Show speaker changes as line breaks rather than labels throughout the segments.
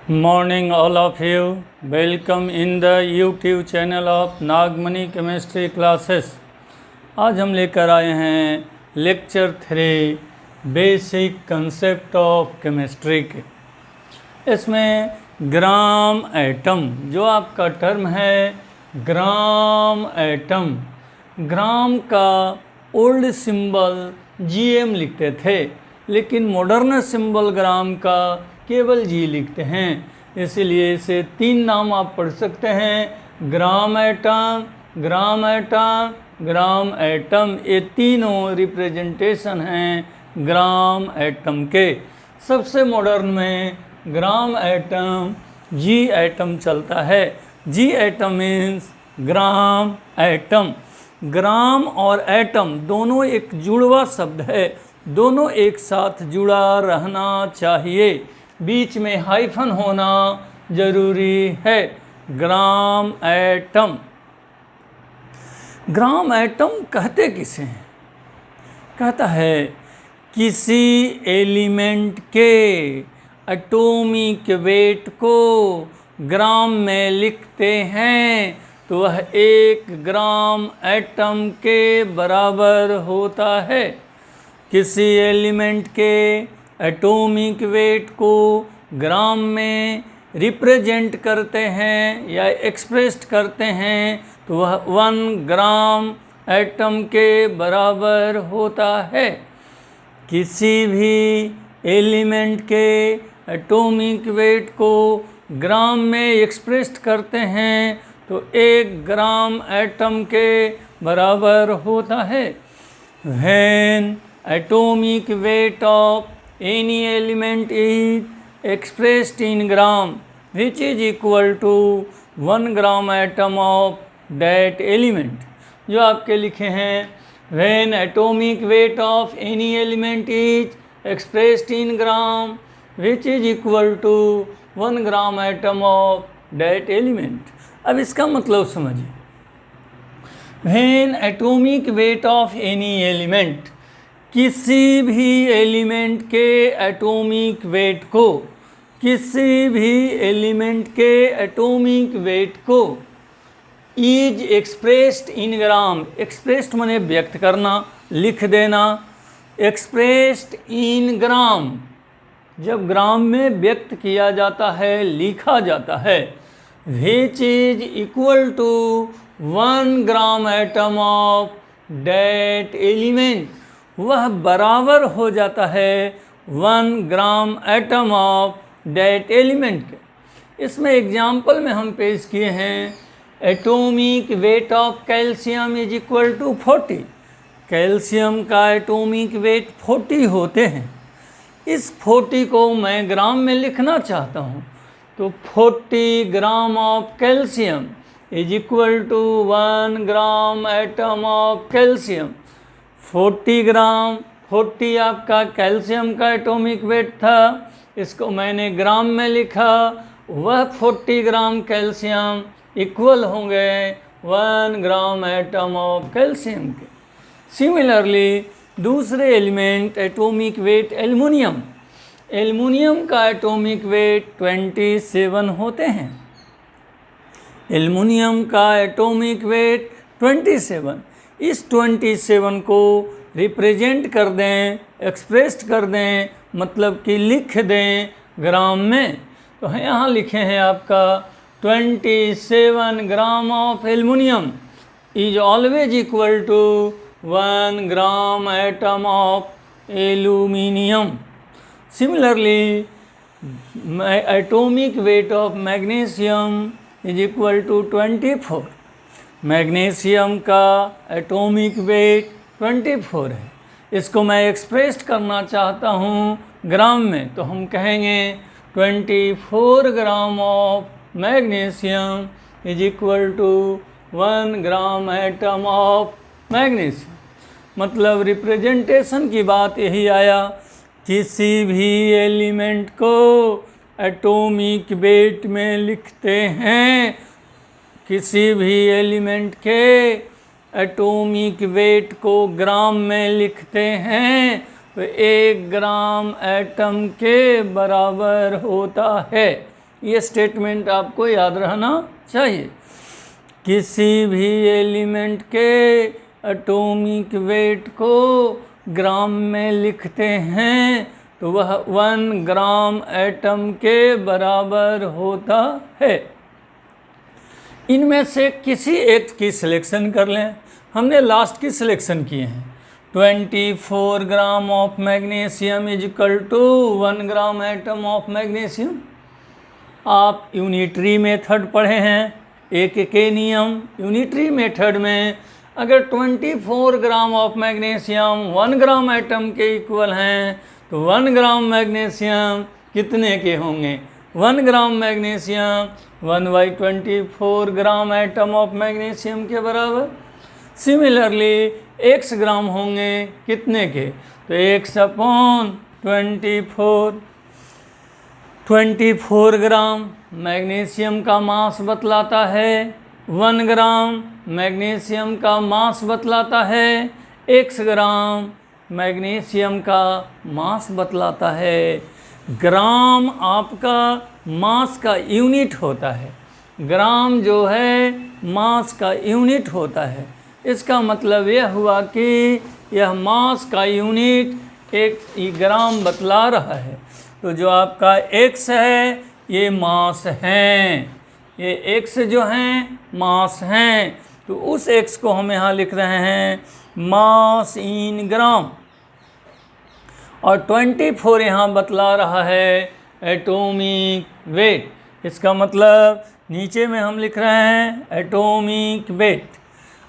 Morning all of you. Welcome in the YouTube channel of Nagmani chemistry classes. आज हम लेकर आए हैं lecture 3 basic concept of chemistry के। इसमें ग्राम एटम जो आपका टर्म है, ग्राम एटम, ग्राम का ओल्ड सिंबल GM लिखते थे, लेकिन मॉडर्न सिंबल ग्राम का केवल G लिखते हैं। इसलिए इसे 3 नाम आप पढ़ सकते हैं, ग्राम एटम, ग्राम एटम, ग्राम एटम। ये तीनों रिप्रेजेंटेशन हैं ग्राम एटम के। सबसे मॉडर्न में ग्राम एटम G एटम चलता है। G atom means gram atom. Gram और एटम दोनों एक जुड़वा शब्द है, दोनों एक साथ जुड़ा रहना चाहिए, बीच में हाइफन होना जरूरी है। ग्राम एटम। ग्राम एटम कहते किसे हैं? कहता है किसी एलिमेंट के एटॉमिक वेट को ग्राम में लिखते हैं तो वह 1 ग्राम एटम के बराबर होता है। किसी एलिमेंट के एटॉमिक वेट को ग्राम में रिप्रेजेंट करते हैं या एक्सप्रेस्ड करते हैं तो वह 1 ग्राम एटम के बराबर होता है। किसी भी एलिमेंट के एटॉमिक वेट को ग्राम में एक्सप्रेस्ड करते हैं तो 1 ग्राम एटम के बराबर होता है। When atomic weight of any element is expressed in gram which is equal to 1 gram atom of that element। जो आपके लिखे हैं, when atomic weight of any element is expressed in gram which is equal to 1 gram atom of that element। अब इसका मतलब समझिए, when atomic weight of any element, किसी भी एलिमेंट के एटॉमिक वेट को, किसी भी एलिमेंट के एटॉमिक वेट को is expressed in gram, expressed माने व्यक्त करना, लिख देना, एक्सप्रेस्ड इन ग्राम, जब ग्राम में व्यक्त किया जाता है, लिखा जाता है, which is equal to 1 gram atom of that element, वह बराबर हो जाता है 1 gram atom of that element के। इसमें एग्जाम्पल में हम पेश किए हैं, atomic weight of calcium is equal to 40। Calcium का एटॉमिक वेट 40 होते हैं। इस 40 को मैं ग्राम में लिखना चाहता हूँ तो 40 gram of calcium is equal to 1 gram atom of calcium. 40 gram, 40 आपका कैल्शियम का एटॉमिक वेट था, इसको मैंने ग्राम में लिखा, वह 40 ग्राम कैल्शियम इक्वल होंगे 1 ग्राम एटम ऑफ कैल्शियम के। सिमिलरली दूसरे element atomic weight aluminium, aluminium का एटॉमिक वेट 27 होते हैं। एल्युमिनियम का एटॉमिक वेट 27, इस 27 को रिप्रेजेंट कर दें, एक्सप्रेस्ड कर दें, मतलब कि लिख दें ग्राम में, तो यहाँ लिखे हैं आपका 27 gram of aluminium is always equal to 1 gram atom of aluminium. Similarly atomic weight of magnesium is equal to 24। Magnesium का एटॉमिक वेट 24 है, इसको मैं एक्सप्रेस करना चाहता हूँ ग्राम में तो हम कहेंगे 24 gram of magnesium is equal to 1 gram atom of magnesium. मतलब रिप्रेजेंटेशन की बात यही आया, किसी भी एलिमेंट को एटॉमिक वेट में लिखते हैं, किसी भी एलिमेंट के एटॉमिक वेट को ग्राम में लिखते हैं तो 1 ग्राम एटम के बराबर होता है। ये स्टेटमेंट आपको याद रहना चाहिए। किसी भी एलिमेंट के एटॉमिक वेट को ग्राम में लिखते हैं तो वह 1 ग्राम एटम के बराबर होता है। इनमें से किसी एक की सिलेक्शन कर लें। हमने लास्ट की सिलेक्शन किए हैं। 24 gram of magnesium is equal to 1 gram atom of magnesium. आप यूनिटरी मेथड पढ़े हैं, एक के नियम। यूनिटरी मेथड में अगर 24 gram of magnesium 1 gram atom के इक्वल हैं तो 1 ग्राम मैग्नीशियम कितने के होंगे? 1 gram magnesium 1/24 gram atom of magnesium के बराबर। सिमिलरली x ग्राम होंगे कितने के? तो x/24। 24 ग्राम मैग्नीशियम का मास बतलाता है, 1 ग्राम मैग्नीशियम का मास बतलाता है, x ग्राम मैग्नीशियम का मास बतलाता है। ग्राम आपका मास का यूनिट होता है। ग्राम जो है मास का यूनिट होता है। इसका मतलब यह हुआ कि यह मास का यूनिट एक ग्राम बतला रहा है। तो जो आपका x है ये मास हैं, ये x जो हैं मास हैं। तो उस x को हम यहाँ लिख रहे हैं मास इन ग्राम, और 24 यहाँ बतला रहा है एटॉमिक वेट। इसका मतलब नीचे में हम लिख रहे हैं एटॉमिक वेट।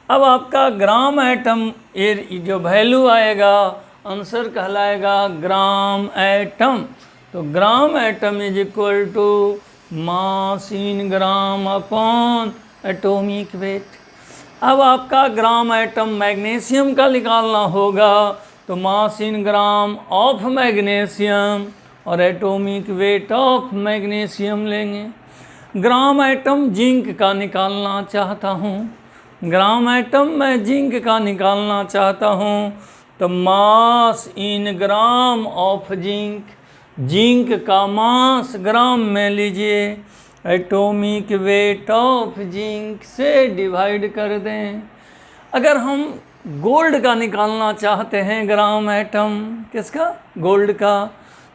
अब आपका ग्राम एटम ये जो वैल्यू आएगा आंसर कहलाएगा ग्राम एटम। तो gram atom is equal to mass in gram upon atomic weight. अब आपका ग्राम एटम मैग्नीशियम का निकालना होगा तो mass in gram of magnesium और एटॉमिक वेट ऑफ मैग्नीशियम लेंगे। ग्राम एटम जिंक का निकालना चाहता हूँ, ग्राम एटम मैं जिंक का निकालना चाहता हूँ तो mass in gram of zinc, zinc का मास ग्राम में लीजिए, एटॉमिक वेट ऑफ जिंक से डिवाइड कर दें। अगर हम गोल्ड का निकालना चाहते हैं ग्राम एटम, किसका? गोल्ड का।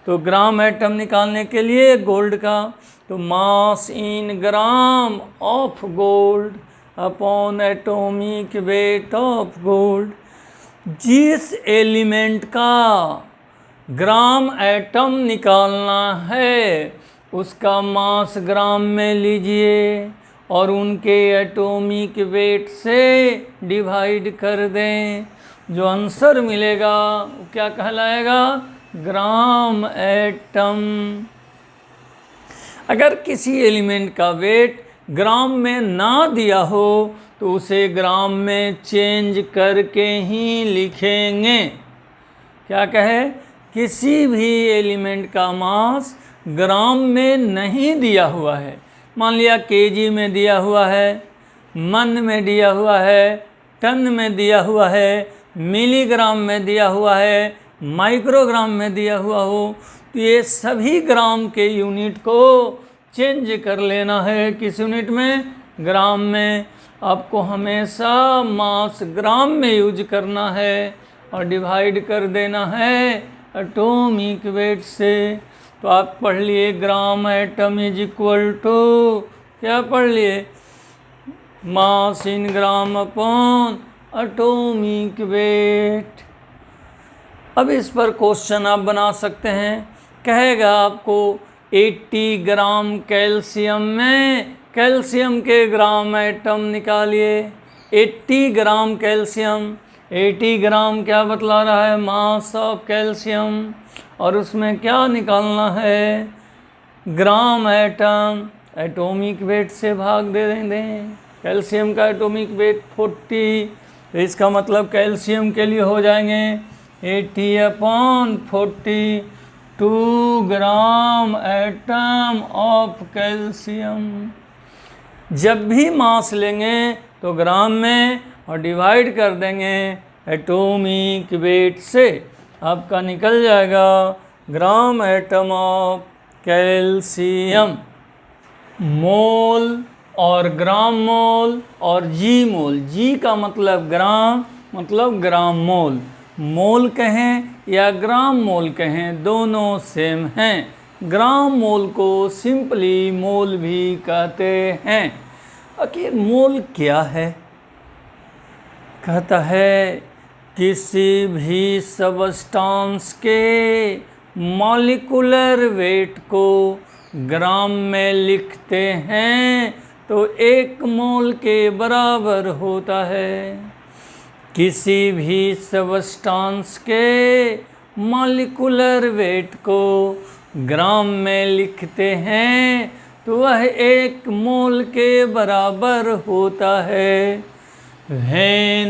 तो ग्राम एटम निकालने के लिए गोल्ड का तो mass in gram of gold upon atomic weight of gold. जिस एलिमेंट का ग्राम एटम निकालना है उसका मास ग्राम में लीजिए और उनके एटॉमिक वेट से डिवाइड कर दें। जो आंसर मिलेगा वो क्या कहलाएगा? Gram atom. अगर किसी एलिमेंट का वेट ग्राम में ना दिया हो तो उसे ग्राम में चेंज करके ही लिखेंगे। क्या कहे? किसी भी एलिमेंट का मास ग्राम में नहीं दिया हुआ है, मान लिया केजी में दिया हुआ है, मन में दिया हुआ है, टन में दिया हुआ है, मिलीग्राम में दिया हुआ है, माइक्रोग्राम में दिया हुआ हो, तो ये सभी ग्राम के यूनिट को चेंज कर लेना है किस यूनिट में? ग्राम में। आपको हमेशा मास ग्राम में यूज करना है और डिवाइड कर देना है एटॉमिक वेट से। तो आप पढ़ लिए gram atom is equal to, क्या पढ़ लिए? Mass in gram upon atomic weight. अब इस पर क्वेश्चन आप बना सकते हैं। कहेगा आपको 80 ग्राम कैल्शियम में कैल्शियम के ग्राम एटम निकालिए। 80 ग्राम कैल्शियम, 80 ग्राम क्या बतला रहा है? Mass of calcium. और उसमें क्या निकालना है? Gram atom. एटॉमिक वेट से भाग दे दें। कैल्शियम का एटॉमिक वेट 40, तो इसका मतलब कैल्शियम के लिए हो जाएंगे 80/40, 2 ग्राम एटम ऑफ कैल्शियम। जब भी मास लेंगे तो ग्राम में और डिवाइड कर देंगे एटॉमिक वेट से। आपका निकल जाएगा ग्राम एटम ऑफ कैल्शियम। मोल और ग्राम मोल और जी मोल। जी का मतलब ग्राम, मतलब ग्राम मोल। मोल कहें या ग्राम मोल कहें, दोनों सेम हैं। ग्राम मोल को सिंपली मोल भी कहते हैं। आखिर मोल क्या है? कहता है किसी भी सबस्टांस के मॉलिक्यूलर वेट को ग्राम में लिखते हैं तो 1 मोल के बराबर होता है। किसी भी सबस्टांस के मॉलिक्यूलर वेट को ग्राम में लिखते हैं तो वह 1 मोल के बराबर होता है। When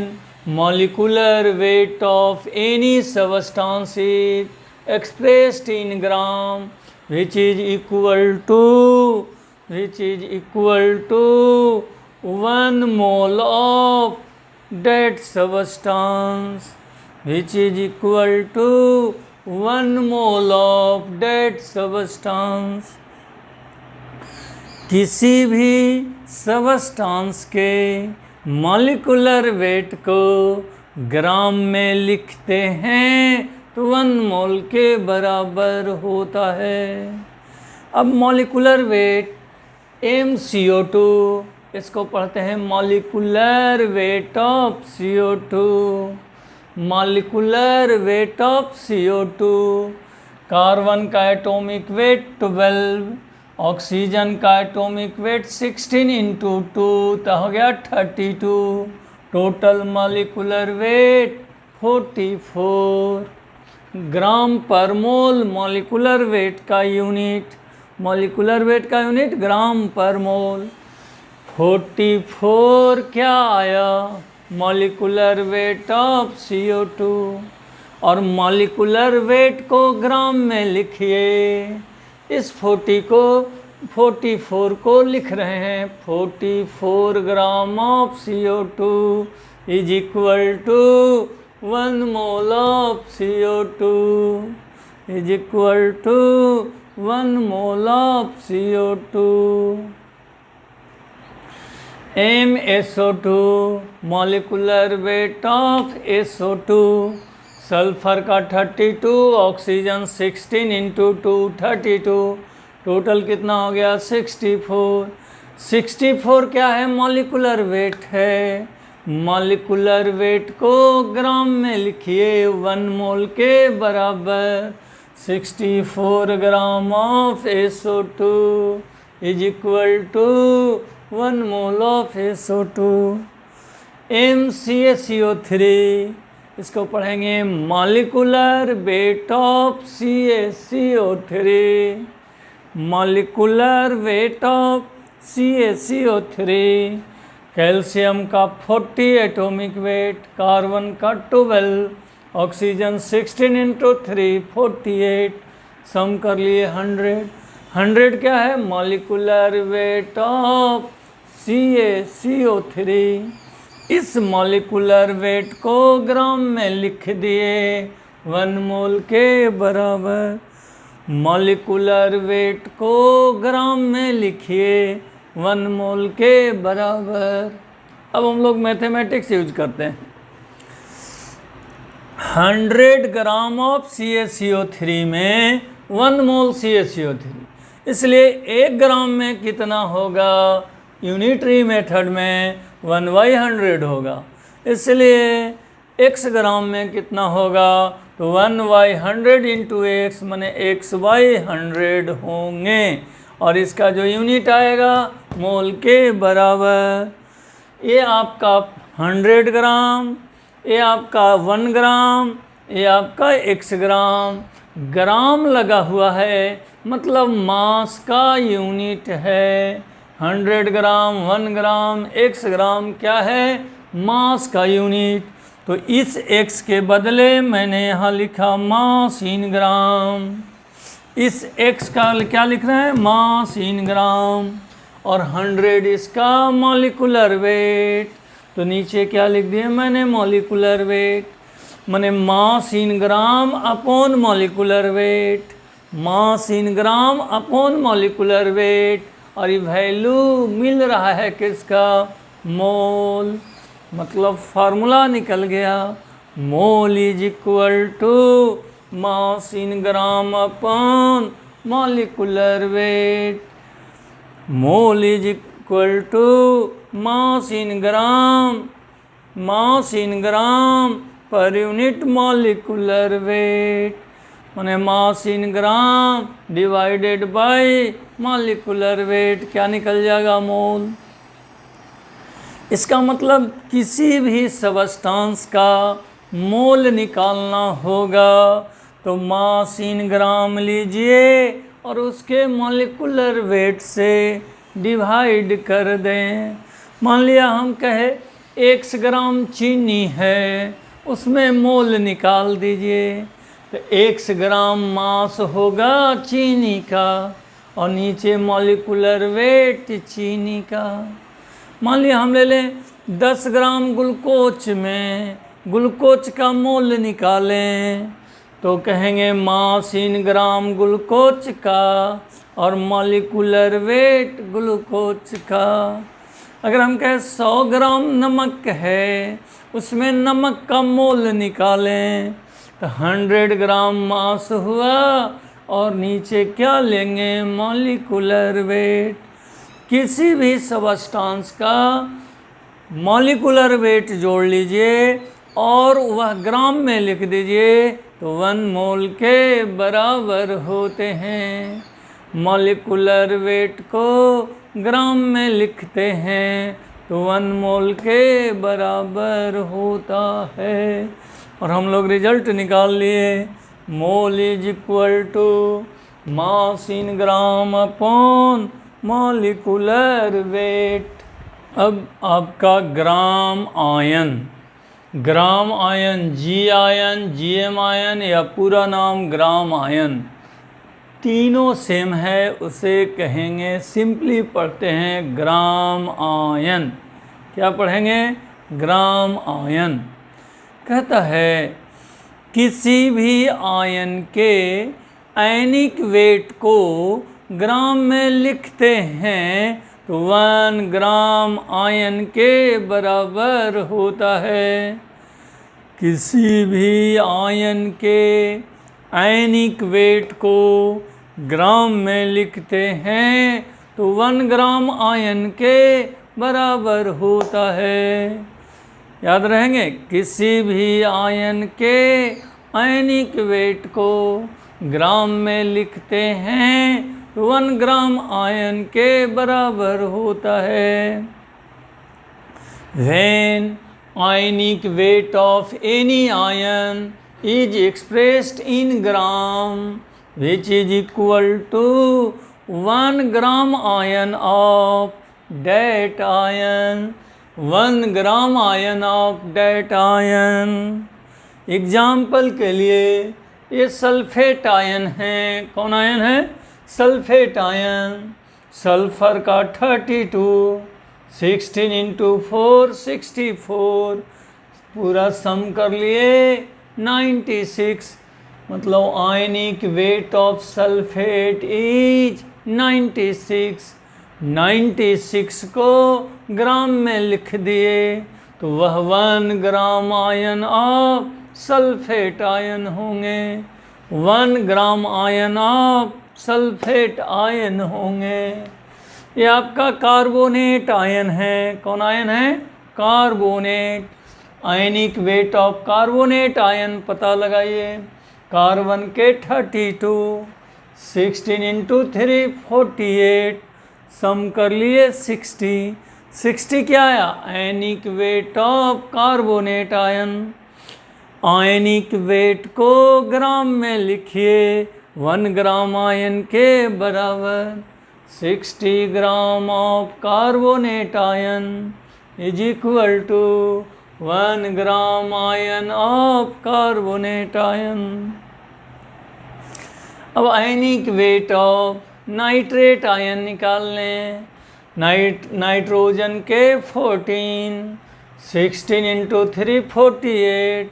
molecular weight of any substance is expressed in gram, which is equal to 1 mole of that substance, which is equal to 1 mole of that substance। किसी भी सबस्टांस के मॉलिक्यूलर वेट को ग्राम में लिखते हैं तो 1 मोल के बराबर होता है। अब मॉलिक्यूलर वेट MCO2, इसको पढ़ते हैं molecular weight of CO2। Molecular weight of CO2, carbon का एटॉमिक वेट 12, ऑक्सीजन का एटॉमिक वेट 16 × 2 तो हो गया 32। टोटल मॉलिक्यूलर वेट 44 ग्राम पर मोल। मॉलिक्यूलर वेट का यूनिट, मॉलिक्यूलर वेट का यूनिट ग्राम पर मोल। 44 क्या आया? Molecular weight of CO2। और मॉलिक्यूलर वेट को ग्राम में लिखिए। इस 44 को लिख रहे हैं 44 gram of CO2 is equal to 1 mole of CO2 is equal to 1 mole of CO2। MSO2 molecular weight of SO2, sulphur का 32, ऑक्सीजन 16 × 2 32, टोटल कितना हो गया 64। 64 क्या है? मॉलिक्यूलर वेट है। मॉलिक्यूलर वेट को ग्राम में लिखिए 1 मोल के बराबर। 64 gram of SO2 is equal to 1 mole of SO2। MCaCO3, इसको पढ़ेंगे molecular weight of CaCO3। Molecular weight of CaCO3, calcium का 40 एटॉमिक वेट, कार्बन का 12, ऑक्सीजन 16 × 3 48, सम कर लिए 100। 100 क्या है? Molecular weight of CaCO3। इस मॉलिक्यूलर वेट को ग्राम में लिख दिए 1 मोल के बराबर। मॉलिक्यूलर वेट को ग्राम में लिखिए 1 मोल के बराबर। अब हम लोग मैथमेटिक्स यूज करते हैं। 100 ग्राम ऑफ CaCO3 में 1 मोल CaCO3, इसलिए 1 ग्राम में कितना होगा? यूनिटरी मेथड में 1/100 होगा, इसलिए x ग्राम में कितना होगा? तो 1/100 × x माने x/100 होंगे। और इसका जो यूनिट आएगा मोल के बराबर। ये आपका 100 ग्राम, ये आपका 1 ग्राम, ये आपका x ग्राम। ग्राम लगा हुआ है मतलब मास का यूनिट है। 100 ग्राम, 1 ग्राम, x ग्राम क्या है? मास का यूनिट। तो इस x के बदले मैंने यहाँ लिखा मास इन ग्राम। इस x का क्या लिख रहे हैं? मास इन ग्राम। और 100 इसका मॉलिक्यूलर वेट। तो नीचे क्या लिख दिया मैंने? मॉलिक्यूलर वेट माने mass in gram upon molecular wait. Mass in gram upon molecular wait. और ये वैल्यू मिल रहा है किसका, मोल। मतलब फार्मूला निकल गया, mole is equal to mass in gram upon molecular weight. Mole is equal to mass in gram पर unit molecular weight, माने mass in gram divided by molecular weight, क्या निकल जाएगा, मोल। इसका मतलब किसी भी सबस्टांस का मोल निकालना होगा तो मास इन ग्राम लीजिए और उसके मॉलिक्यूलर वेट से डिवाइड कर दें। मान लिया हम कहे 1 ग्राम चीनी है, उसमें मोल निकाल दीजिए, तो 1 ग्राम मास होगा चीनी का और नीचे मॉलिक्यूलर वेट चीनी का। मान लिया हम ले लें 10 ग्राम ग्लूकोज में ग्लूकोज का मोल निकालें तो कहेंगे मास इन ग्राम ग्लूकोज का और मॉलिक्यूलर वेट ग्लूकोज का। अगर हम कहें 100 ग्राम नमक है, उसमें नमक का मोल निकालें तो 100 ग्राम मास हुआ और नीचे क्या लेंगे, मॉलिक्यूलर वेट। किसी भी सबस्टांस का मॉलिक्यूलर वेट जोड़ लीजिए और वह ग्राम में लिख दीजिए तो 1 मोल के बराबर होते हैं। मॉलिक्यूलर वेट को ग्राम में लिखते हैं तो 1 मोल के बराबर होता है। और हम लोग रिजल्ट निकाल लिए, mole is equal to mass in gram upon molecular weight. अब आपका gram ion, G ion, GM ion या पूरा नाम ग्राम आयन, तीनों सेम है, उसे कहेंगे, सिंपली पढ़ते हैं ग्राम आयन। क्या पढ़ेंगे, ग्राम आयन। कहता है किसी भी आयन के आयनिक वेट को ग्राम में लिखते हैं तो 1 ग्राम आयन के बराबर होता है। किसी भी आयन के आयनिक वेट को ग्राम में लिखते हैं तो 1 ग्राम आयन के बराबर होता है। याद रहेंगे, किसी भी आयन के आयनिक वेट को ग्राम में लिखते हैं तो 1 ग्राम आयन के बराबर होता है। When ionic weight of any ion is expressed in gram, which is equal to 1 gram ion of that ion, 1 gram ion of that ion. Example के लिए ये सल्फेट आयन है। कौन आयन है, सल्फेट आयन। सल्फर का 32, 16 into 4 64, पूरा सम कर लिए 96, मतलब आयनिक वेट ऑफ सल्फेट इज 96। 96 को ग्राम में लिख दिए तो वह 1 gram ion of sulphate ion होंगे। 1 gram ion of sulphate ion होंगे। ये आपका कार्बोनेट आयन है। कौन आयन है, carbonate. Ionic weight of carbonate ion पता लगाइए। कार्बन के 32, 16 इंटू 3 48, सम कर लिए 60। 60 क्या आया, ionic weight of carbonate ion. Ionic weight को ग्राम में लिखिए, 1 ग्राम आयन के बराबर। 60 gram of carbonate ion is equal to 1 gram ion of carbonate ion. अब ionic weight of nitrate ion निकाल लें। नाइट्रोजन के 14, 16 इंटू 3 48।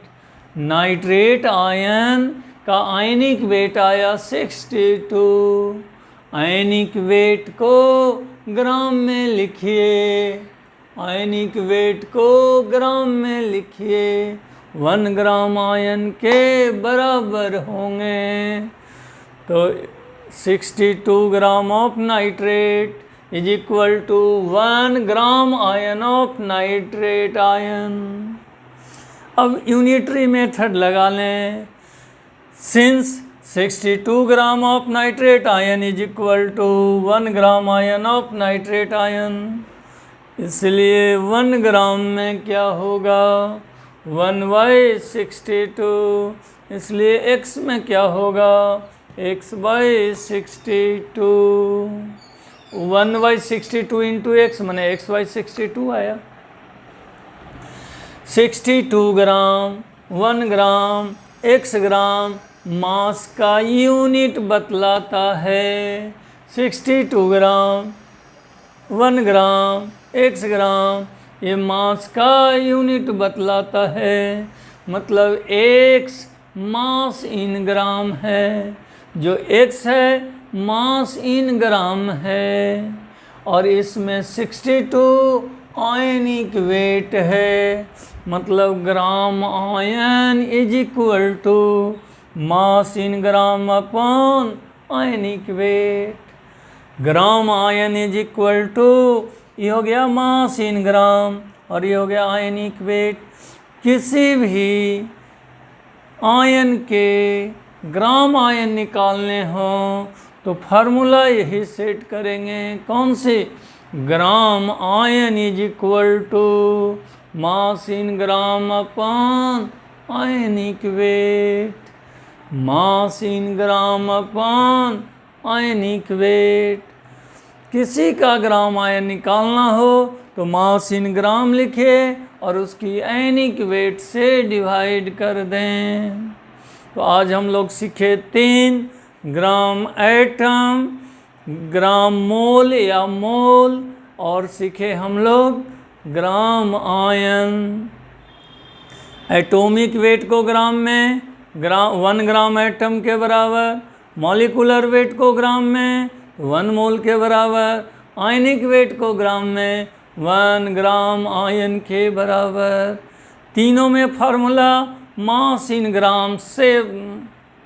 नाइट्रेट आयन का आयनिक वेट आया 62। आयनिक वेट को ग्राम में लिखिए, आयनिक वेट को ग्राम में लिखिए। 1 ग्राम आयन के बराबर होंगे। तो 62 gram of nitrate is equal to 1 gram ion of nitrate ion. अब यूनिटरी मेथड लगा लें। Since 62 gram of nitrate ion is equal to 1 gram ion of nitrate ion, इसलिए 1 ग्राम में क्या होगा 1/62, इसलिए x में क्या होगा x/62। 1/62 इंटू x मैंने x/62 आया। 62 ग्राम 1 ग्राम x ग्राम मास का यूनिट बतलाता है। 62 ग्राम 1 ग्राम x ग्राम ये मास का यूनिट बतलाता है, मतलब x मास इन ग्राम है, जो x है मास इन ग्राम है, और इसमें 62 आयनिक वेट है, मतलब gram ion is equal to mass in gram upon ionic weight. Gram ion is equal to ये हो गया मास इन ग्राम और ये हो गया आयनिक वेट। किसी भी आयन के ग्राम आयन निकालने हो तो फार्मूला यही सेट करेंगे, कौन से, gram ion is equal to mass in gram upon ionic weight, mass in gram upon ionic weight. किसी का ग्राम आयन निकालना हो तो मास इन ग्राम लिखे और उसकी आयनिक वेट से डिवाइड कर दें। तो आज हम लोग सीखे 3 ग्राम एटम, ग्राम मोल या मोल, और सीखे हम लोग ग्राम आयन। एटॉमिक वेट को ग्राम में 1 ग्राम एटम के बराबर, मॉलिकुलर वेट को ग्राम में 1 मोल के बराबर, आयनिक वेट को ग्राम में 1 ग्राम आयन के बराबर। तीनों में फार्मूला मास इन ग्राम से,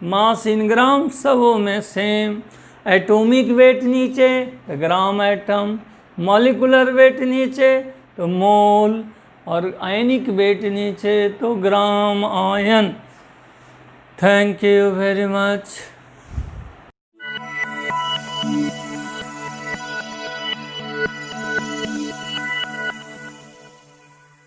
मास इन ग्राम सबों में सेम। एटॉमिक वेट नीचे तो ग्राम एटम, मॉलिकुलर वेट नीचे तो मोल, और आयनिक वेट नीचे तो gram ion. Thank you very much.